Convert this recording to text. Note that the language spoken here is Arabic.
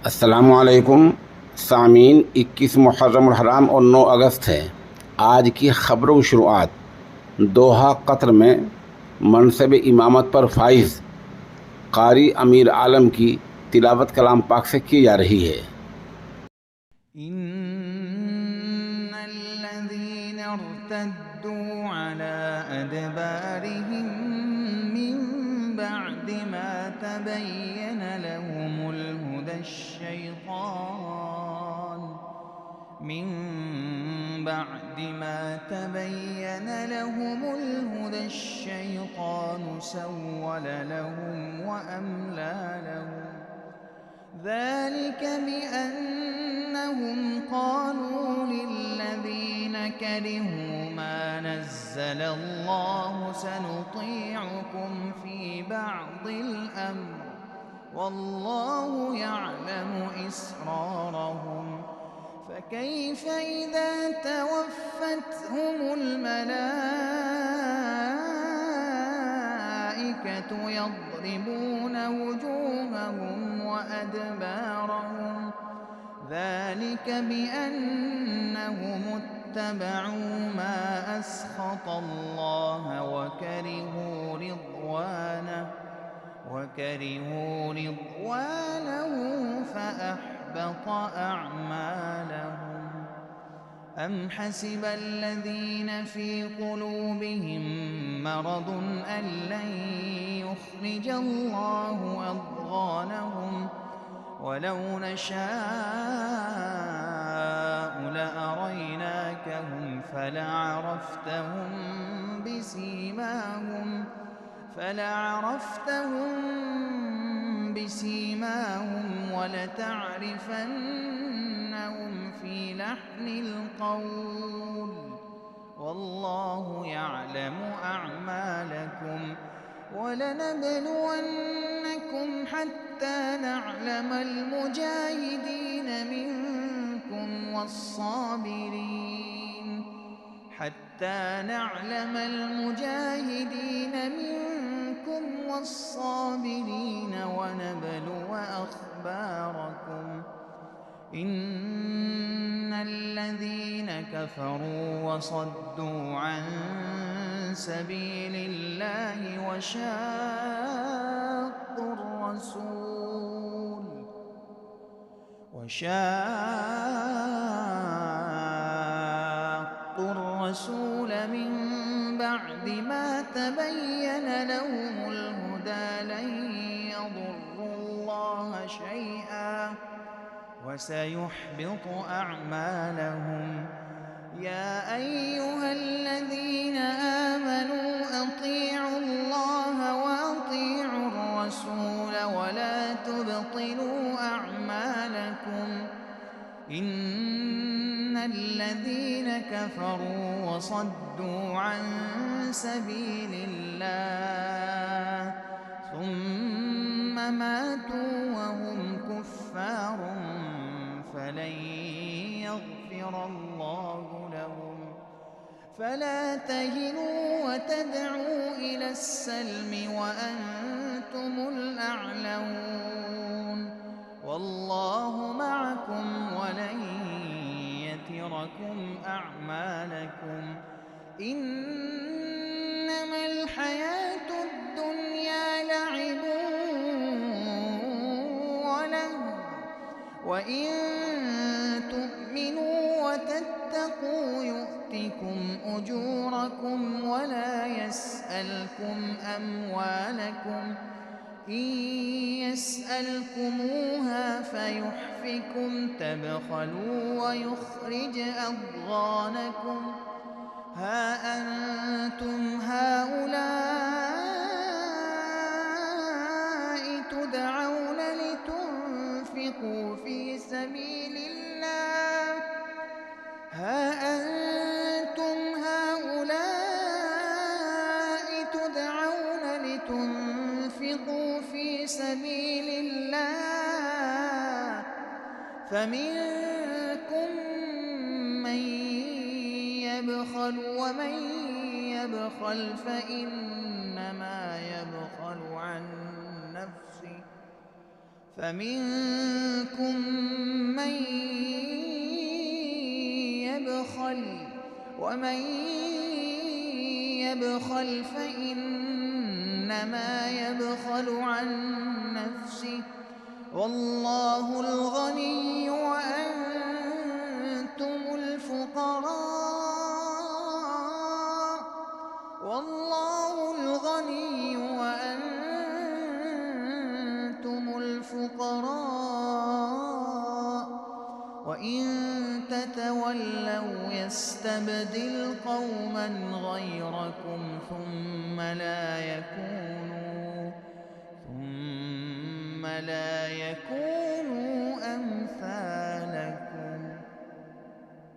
अस्सलामुअलैकुम सामीन। 21 मुहर्रम हराम और 9 अगस्त है। आज की खबरों की शुरुआत दोहा कतर में मनसब इमामत पर फाइज कारी अमीर आलम की तिलावत कलाम पाक से की जा रही है। इन्नल्लज़ीन इर्तद्दू अला अदबारिहिम मिन बअदि मा तबय्यन लहुमुल हुदश्शैतान मिन बअदि मा तबय्यन लहुमुल हुदश्शैतानु सव्वल लहुम व अमला लहुम ذلك بأنهم قالوا للذين كرهوا ما نزل الله سنطيعكم في بعض الأمر والله يعلم إسرارهم فكيف إذا توفتهم الملائكة يضربون وجوههم وأدبارهم ذلك بأنهم اتبعوا ما أسخط الله وكرهوا رضوانه فأحبط أعمالهم أم حسب الذين في قلوبهم مرض أن لن يخرج الله أضغانهم ولو نشاء لأريناكهم فلعرفتهم بسيماهم ولتعرفنهم في لحن القول والله يعلم أعمالكم ولنبلونكم حتى نعلم المجاهدين منكم والصابرين ونبلو أخباركم إن الذين كفروا وصدوا عن سبيل الله وشاقوا الرسول من بعد ما تبين لهم الهدى لن يضروا الله شيئا وسيحبط أعمالهم يا أيها الذين آمنوا أطيعوا الله وأطيعوا الرسول ولا تبطلوا أعمالكم إن الذين كفروا وصدوا عن سبيل الله ثم ماتوا وهم كفار فلن يغفر الله لهم فلا تهنوا وتدعوا إلى السلم وأنتم الأعلون والله معكم ولن يتركم أعمالكم إنما الحياة الدنيا لعب ولهو وإن تؤمنوا وتتقوا يؤتكم أجوركم ولا يسألكم أموالكم إن يسألكموها فيحفكم تبخلوا ويخرج أضغانكم ها أنتم هؤلاء تدعون لتنفقوا في سبيل الله فمنكم من يبخل ومن يبخل فإنما يبخل عن نفسه فمنكم ومن يبخل فإنما يبخل عن نفسه والله الغني وأنتم الفقراء والله الغني وأنتم الفقراء وإن تتولوا يستبدل قوما غيركم ثم لا يكونوا